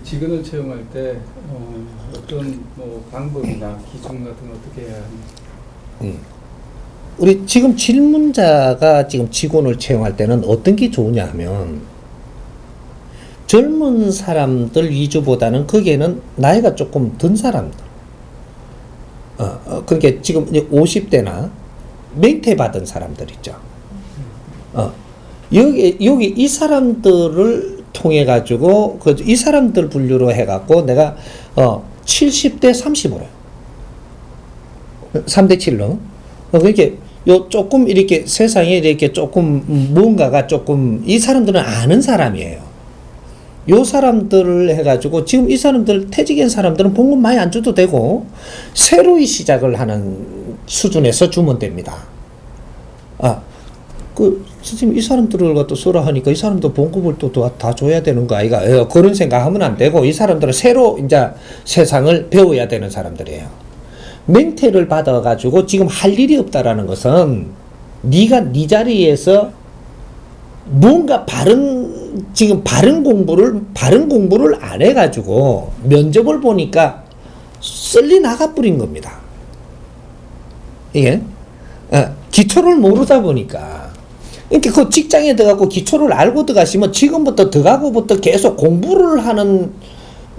직원을 채용할 때 어떤 뭐 방법이나 기준 같은 거 어떻게 해야 하는지. 우리 지금 질문자가 지금 직원을 채용할 때는 어떤 게 좋으냐 하면 젊은 사람들 위주보다는 거기에는 나이가 조금 든 사람들, 그러니까 지금 50대나 맹퇴받은 사람들 있죠. 여기 이 사람들을 통해 가지고 이 사람들 분류로 해 갖고 내가 70대 30으로 3대 7로 그렇게 요 조금 이렇게 세상에 이렇게 조금 뭔가가 조금 이 사람들은 아는 사람이에요. 요 사람들을 해가지고 지금 이 사람들 퇴직한 사람들은 봉급 많이 안 줘도 되고 새로이 시작을 하는 수준에서 주면 됩니다. 선생님 이 사람들을 갖다 써라 하니까 이 사람도 봉급을 또 다 줘야 되는 거 아이가? 그런 생각하면 안 되고 이 사람들은 새로 이제 세상을 배워야 되는 사람들이에요. 맹퇴를 받아가지고 지금 할 일이 없다라는 것은 네가 네 자리에서 뭔가 지금 바른 공부를 안 해가지고 면접을 보니까 썰리 나가버린 겁니다. 이게 기초를 모르다 보니까. 그러니까 그 직장에 들어가고 기초를 알고 들어가시면 지금부터 들어가고부터 계속 공부를 하는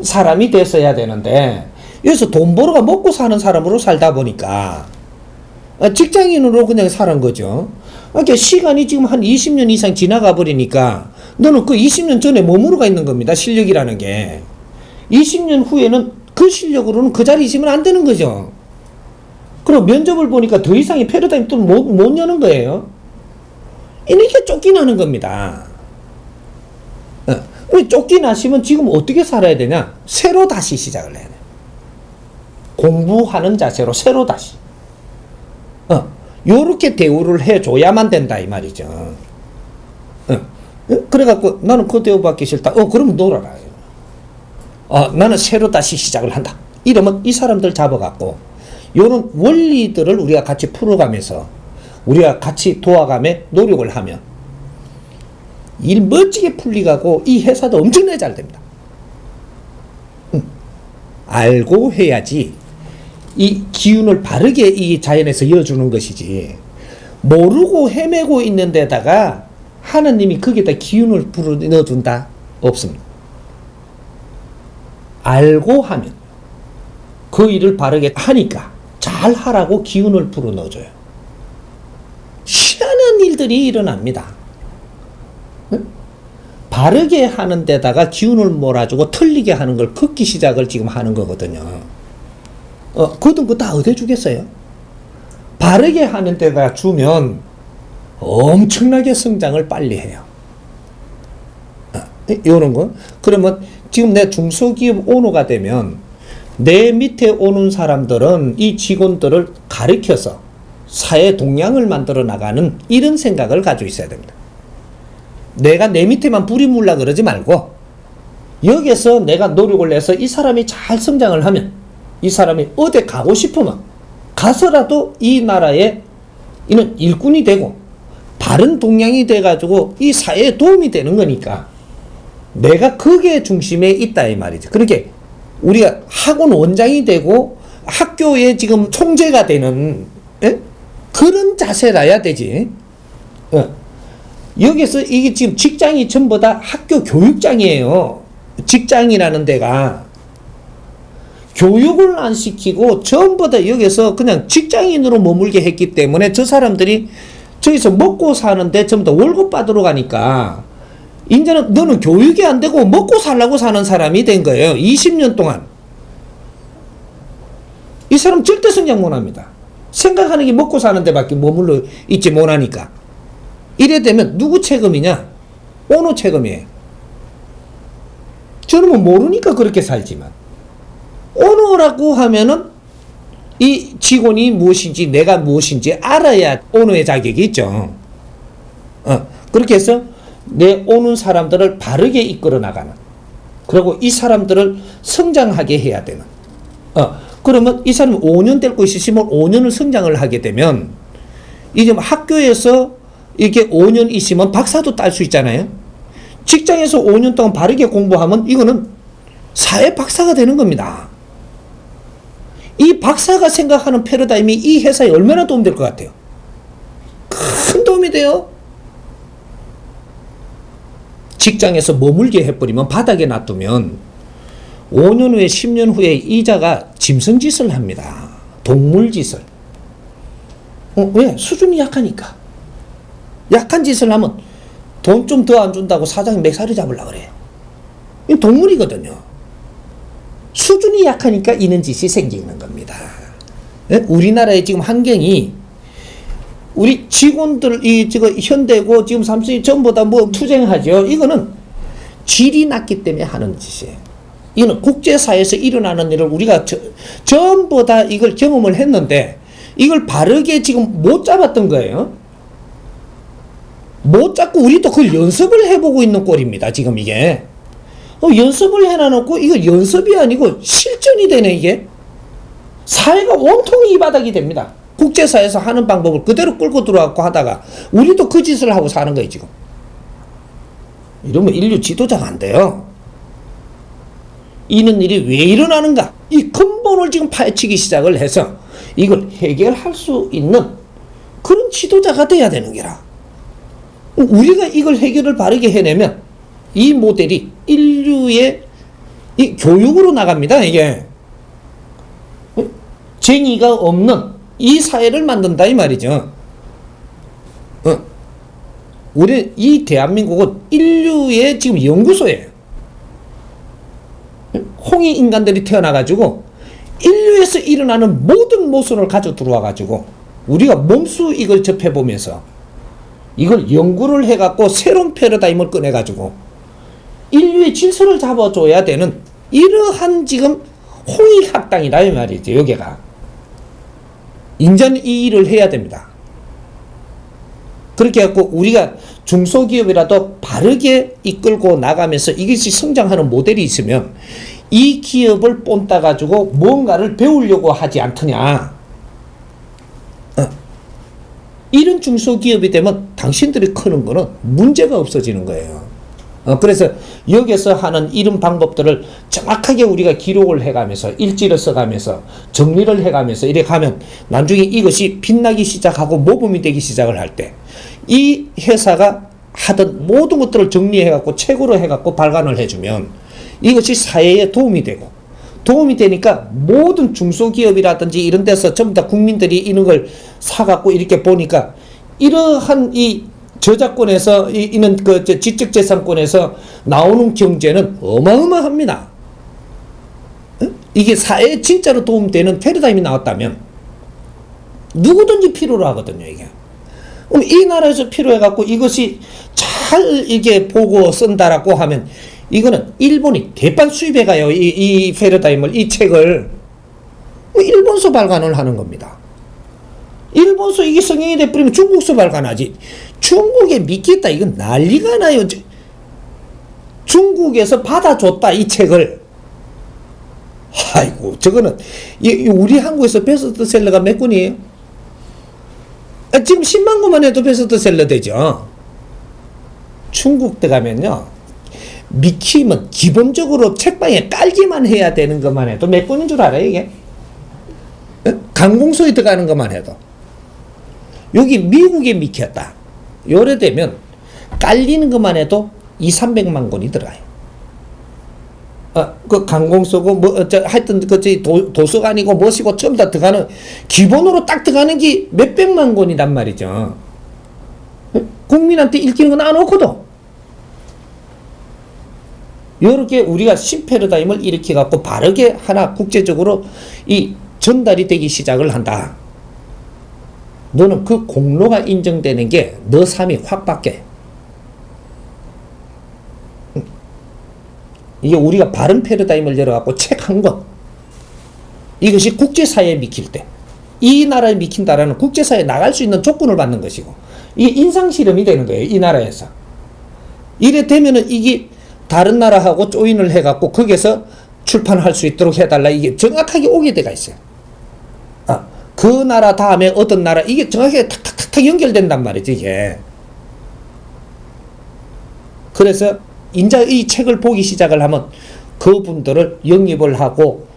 사람이 됐어야 되는데 여기서 돈 벌어가 먹고 사는 사람으로 살다 보니까 직장인으로 그냥 사는 거죠. 그러니까 시간이 지금 한 20년 이상 지나가 버리니까 너는 그 20년 전에 머무르가 있는 겁니다. 실력이라는 게. 20년 후에는 그 실력으로는 그 자리에 있으면 안 되는 거죠. 그럼 면접을 보니까 더 이상의 패러다임 또 못 여는 거예요. 이렇게 쫓겨나는 겁니다. 쫓겨나시면 지금 어떻게 살아야 되냐? 새로 다시 시작을 해야 돼. 공부하는 자세로 새로 다시. 요렇게 대우를 해줘야만 된다 이 말이죠. 그래갖고 나는 그 대우 받기 싫다. 그러면 놀아라. 나는 새로 다시 시작을 한다. 이러면 이 사람들 잡아갖고 요런 원리들을 우리가 같이 풀어가면서 우리가 같이 도와가며 노력을 하면 일 멋지게 풀리가고 이 회사도 엄청나게 잘 됩니다. 알고 해야지 이 기운을 바르게 이 자연에서 이어주는 것이지 모르고 헤매고 있는 데다가 하나님이 거기에다 기운을 불어 넣어준다? 없습니다. 알고 하면 그 일을 바르게 하니까 잘 하라고 기운을 불어 넣어줘요. 희한한 일들이 일어납니다. 바르게 하는 데다가 기운을 몰아주고 틀리게 하는 걸 걷기 시작을 지금 하는 거거든요. 그것도 그거 다 어디 주겠어요? 바르게 하는 데다가 주면 엄청나게 성장을 빨리 해요. 이런 거. 그러면 지금 내 중소기업 오너가 되면 내 밑에 오는 사람들은 이 직원들을 가르쳐서 사회 동향을 만들어 나가는 이런 생각을 가지고 있어야 됩니다. 내가 내 밑에만 뿌리 물라 그러지 말고 여기서 내가 노력을 해서 이 사람이 잘 성장을 하면 이 사람이 어디 가고 싶으면 가서라도 이 나라에 이는 일꾼이 되고 바른 동향이 돼가지고 이 사회에 도움이 되는 거니까 내가 그게 중심에 있다 이 말이죠. 그렇게 우리가 학원 원장이 되고 학교에 지금 총재가 되는 그런 자세라야 되지. 여기서 이게 지금 직장이 전부 다 학교 교육장이에요. 직장이라는 데가 교육을 안 시키고 전부 다 여기서 그냥 직장인으로 머물게 했기 때문에 저 사람들이 저기서 먹고 사는데 전부 다 월급 받으러 가니까 이제는 너는 교육이 안 되고 먹고 살라고 사는 사람이 된 거예요. 20년 동안. 이 사람 절대 성장 못 합니다. 생각하는 게 먹고 사는 데밖에 머물러 있지 못하니까. 이래 되면 누구 책임이냐? 오너 책임이에요. 저는 뭐 모르니까 그렇게 살지만 오너라고 하면은 이 직원이 무엇인지 내가 무엇인지 알아야 오너의 자격이 있죠. 그렇게 해서 내 오는 사람들을 바르게 이끌어 나가는, 그리고 이 사람들을 성장하게 해야 되는. 그러면 이 사람이 5년 될 것이 있으면 5년을 성장을 하게 되면 이제 학교에서 이렇게 5년 있으면 박사도 딸 수 있잖아요. 직장에서 5년 동안 바르게 공부하면 이거는 사회 박사가 되는 겁니다. 이 박사가 생각하는 패러다임이 이 회사에 얼마나 도움될 것 같아요? 큰 도움이 돼요. 직장에서 머물게 해버리면, 바닥에 놔두면 5년 후에 10년 후에 이자가 짐승짓을 합니다. 동물짓을. 왜? 수준이 약하니까. 약한 짓을 하면 돈 좀 더 안 준다고 사장이 맥살이 잡으려고 그래요. 이 동물이거든요. 수준이 약하니까 이런 짓이 생기는 겁니다. 우리나라의 지금 환경이, 우리 직원들, 지금 현대고 지금 삼성이 전부 다 뭐 투쟁하죠. 이거는 질이 낮기 때문에 하는 짓이에요. 이거는 국제사회에서 일어나는 일을 우리가 전부 다 이걸 경험을 했는데, 이걸 바르게 지금 못 잡았던 거예요. 못 잡고 우리도 그걸 연습을 해보고 있는 꼴입니다. 지금 이게. 연습을 해놔놓고 이거 연습이 아니고 실전이 되네, 이게. 사회가 온통이 이 바닥이 됩니다. 국제사회에서 하는 방법을 그대로 끌고 들어와서 하다가 우리도 그 짓을 하고 사는 거예요, 지금. 이러면 인류 지도자가 안 돼요. 이런 일이 왜 일어나는가? 이 근본을 지금 파헤치기 시작을 해서 이걸 해결할 수 있는 그런 지도자가 돼야 되는 게라. 우리가 이걸 해결을 바르게 해내면 이 모델이 인류의 이 교육으로 나갑니다. 이게 쟁의가 없는 이 사회를 만든다 이 말이죠. 우리 이 대한민국은 인류의 지금 연구소예요. 홍익 인간들이 태어나가지고 인류에서 일어나는 모든 모순을 가져 들어와가지고 우리가 몸소 이걸 접해보면서 이걸 연구를 해갖고 새로운 패러다임을 꺼내가지고 인류의 질서를 잡아줘야 되는 이러한 지금 홍익학당이다 이 말이죠. 여기가 인자는 이 일을 해야 됩니다. 그렇게 해갖고 우리가 중소기업이라도 바르게 이끌고 나가면서 이것이 성장하는 모델이 있으면 이 기업을 본따 가지고 뭔가를 배우려고 하지 않더냐. 이런 중소기업이 되면 당신들이 크는 거는 문제가 없어지는 거예요. 그래서 여기서 하는 이런 방법들을 정확하게 우리가 기록을 해가면서 일지를 써가면서 정리를 해가면서 이렇게 가면 나중에 이것이 빛나기 시작하고 모범이 되기 시작을 할 때 이 회사가 하던 모든 것들을 정리해갖고 책으로 해갖고 발간을 해주면 이것이 사회에 도움이 되고 도움이 되니까 모든 중소기업이라든지 이런 데서 전부 다 국민들이 이런 걸 사갖고 이렇게 보니까 이러한 이 저작권에서 이는 그 지적재산권에서 나오는 경제는 어마어마합니다. 이게 사회에 진짜로 도움되는 패러다임이 나왔다면 누구든지 필요로 하거든요, 이게. 그럼 이 나라에서 필요해갖고 이것이 잘 이게 보고 쓴다라고 하면 이거는 일본이 대판 수입해가요. 이 패러다임을, 이 책을. 일본서 발간을 하는 겁니다. 일본서 이게 성행이 돼버리면 중국서 발간하지. 중국에 믿겠다. 이건 난리가 나요. 중국에서 받아줬다. 이 책을. 아이고, 저거는, 우리 한국에서 베스트셀러가 몇 권이에요? 지금 10만 권만 해도 베스트셀러 되죠. 중국 때 가면요. 미키면 기본적으로 책방에 깔기만 해야 되는 것만 해도 몇 권인 줄 알아요, 이게? 강공소에 들어가는 것만 해도. 여기 미국에 미키였다. 요래 되면 깔리는 것만 해도 200~300만 권이 들어가요. 그 강공소고, 하여튼, 도서관이고, 뭐시고, 전부 다 들어가는, 기본으로 딱 들어가는 게 몇백만 권이란 말이죠. 국민한테 읽히는 건 안 없거든. 이렇게 우리가 신패러다임을 일으켜갖고 바르게 하나 국제적으로 이 전달이 되기 시작을 한다. 너는 그 공로가 인정되는 게 너 삶이 확 바뀌어. 이게 우리가 바른 패러다임을 열어갖고 책 한 권. 이것이 국제사회에 미칠 때. 이 나라에 미친다라는 국제사회에 나갈 수 있는 조건을 받는 것이고. 이게 인상실험이 되는 거예요. 이 나라에서. 이래 되면은 이게 다른 나라하고 조인을 해갖고 거기에서 출판할 수 있도록 해달라. 이게 정확하게 오게 돼가 있어요. 그 나라 다음에 어떤 나라. 이게 정확하게 탁탁탁탁 연결된단 말이지, 이게. 그래서 인자 이 책을 보기 시작을 하면 그분들을 영입을 하고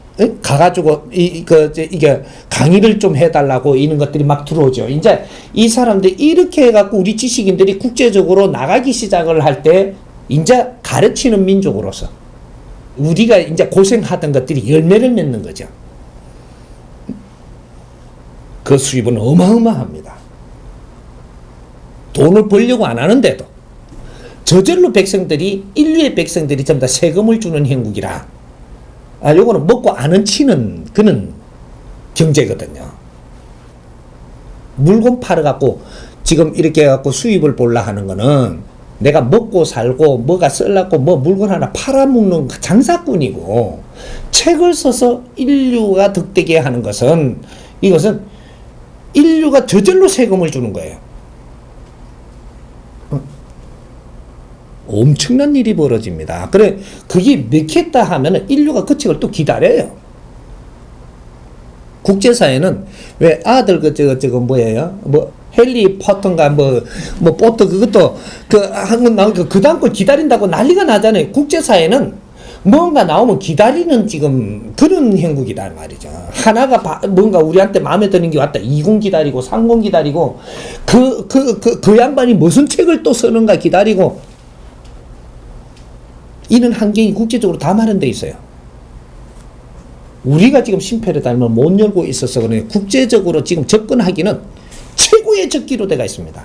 가가지고 이게 강의를 좀 해달라고 이런 것들이 막 들어오죠. 이제 이 사람들이 이렇게 해갖고 우리 지식인들이 국제적으로 나가기 시작을 할 때 이제 가르치는 민족으로서 우리가 이제 고생하던 것들이 열매를 맺는 거죠. 그 수입은 어마어마합니다. 돈을 벌려고 안 하는데도 저절로 백성들이 인류의 백성들이 전부 다 세금을 주는 형국이라 요거는 먹고 안 얹히는 그런 경제거든요. 물건 팔아갖고 지금 이렇게 해갖고 수입을 볼라 하는 거는 내가 먹고 살고 뭐가 쓸라고 뭐 물건 하나 팔아먹는 장사꾼이고, 책을 써서 인류가 득되게 하는 것은 이것은 인류가 저절로 세금을 주는 거예요. 엄청난 일이 벌어집니다. 그래, 그게 먹혔다 하면 인류가 그 책을 또 기다려요. 국제사회는 왜 아들 저거 뭐예요? 뭐 헨리 포터인가 뭐 포터 그것도 한국 나오니까 그 다음 걸 기다린다고 난리가 나잖아요. 국제사회는 뭔가 나오면 기다리는 지금 그런 형국이란 말이죠. 하나가 뭔가 우리한테 마음에 드는 게 왔다. 20 기다리고 30 기다리고 그 양반이 무슨 책을 또 쓰는가 기다리고, 이런 환경이 국제적으로 다 마련되어 있어요. 우리가 지금 심폐를 못 열고 있어서 그러니 국제적으로 지금 접근하기는 최고의 적기로대가 있습니다.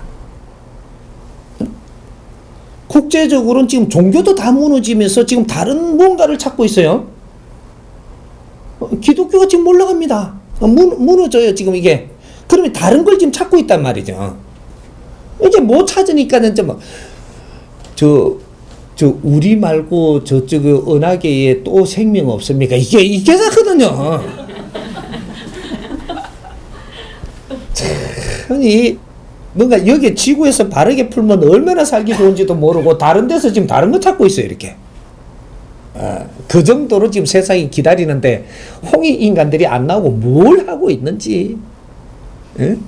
국제적으로는 지금 종교도 다 무너지면서 지금 다른 뭔가를 찾고 있어요. 기독교가 지금 올라갑니다. 무너져요, 지금 이게. 그러면 다른 걸 지금 찾고 있단 말이죠. 이제 못 찾으니까는 우리 말고 저쪽 은하계에 또 생명 없습니까? 이게 사거든요. 아니, 뭔가 여기 지구에서 바르게 풀면 얼마나 살기 좋은지도 모르고 다른 데서 지금 다른 거 찾고 있어요, 이렇게. 그 정도로 지금 세상이 기다리는데 홍익 인간들이 안 나오고 뭘 하고 있는지. 응?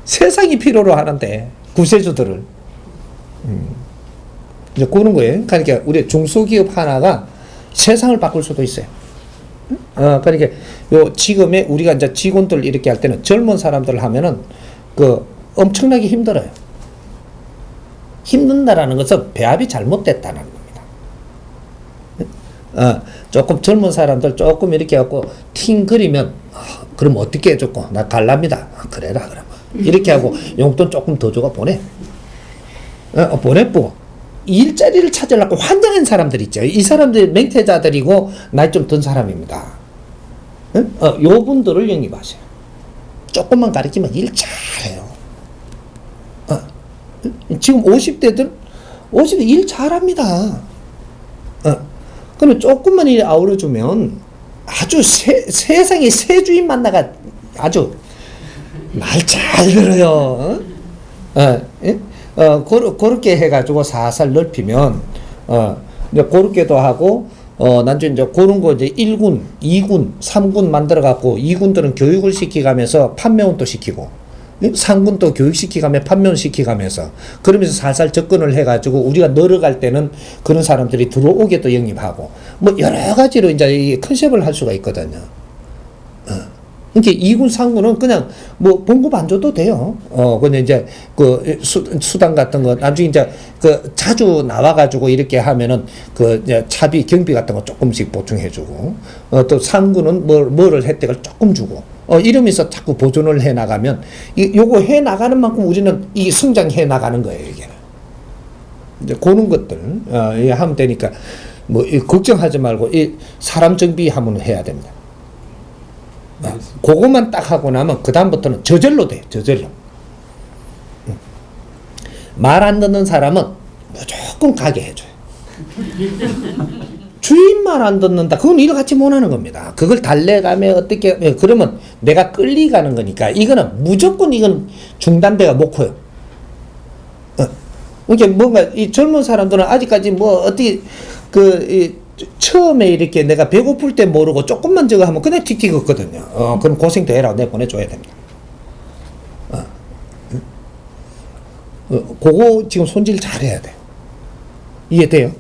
세상이 필요로 하는데 구세주들을. 이제 그런 거예요. 그러니까 우리 중소기업 하나가 세상을 바꿀 수도 있어요. 그러니까 지금의 우리가 이제 직원들 이렇게 할 때는 젊은 사람들 하면은 엄청나게 힘들어요. 힘든다라는 것은 배합이 잘못됐다는 겁니다. 조금 젊은 사람들 조금 이렇게 하고 팅 그리면 그럼 어떻게 해줬고 나 갈랍니다. 그래라 그러면 이렇게 하고 용돈 조금 더 줘가 보내. 보내고 일자리를 찾으려고 환장한 사람들 있죠. 이 사람들 맹태자들이고 나이 좀 든 사람입니다. 요 분들을 영입하세요. 조금만 가르치면 일 잘해요. 지금 50대들 일 잘합니다. 그러면 조금만 일 아우러주면 아주 세상에 새 주인 만나가 아주 말 잘 들어요. 그렇게 해가지고 살살 넓히면, 이제 그렇게도 하고, 나중에 이제 그런 거 이제 1군, 2군, 3군 만들어갖고, 2군들은 교육을 시키가면서 판매원도 시키고, 3군도 교육시키가며 판매원 시키가면서, 그러면서 살살 접근을 해가지고, 우리가 늘어갈 때는 그런 사람들이 들어오게 또 영입하고, 뭐 여러 가지로 이제 이 컨셉을 할 수가 있거든요. 이렇게 2군, 3군은 그냥 뭐 봉급 안 줘도 돼요. 근데 이제 수당 같은 거 나중에 이제 자주 나와가지고 이렇게 하면은 이제 차비, 경비 같은 거 조금씩 보충해주고, 또 3군은 뭐를 혜택을 조금 주고, 이러면서 자꾸 보존을 해 나가면, 요거 해 나가는 만큼 우리는 이 성장해 나가는 거예요, 이게. 이제 그런 것들, 하면 되니까, 걱정하지 말고, 사람 정비하면 해야 됩니다. 그것만 딱 하고 나면 그다음부터는 저절로 돼. 저절로. 말 안 듣는 사람은 무조건 가게 해줘요. 주인 말 안 듣는다. 그건 일 같이 못하는 겁니다. 그걸 달래가며 어떻게 그러면 내가 끌리가는 거니까 이거는 무조건 이건 중단돼가 못 커요. 이게 뭔가 이 젊은 사람들은 아직까지 어떻게 처음에 이렇게 내가 배고플 때 모르고 조금만 저거 하면 그냥 틱틱 걷거든요. 그럼 고생도 해라. 내가 보내줘야 됩니다. 그거 지금 손질 잘해야 돼요. 이해돼요?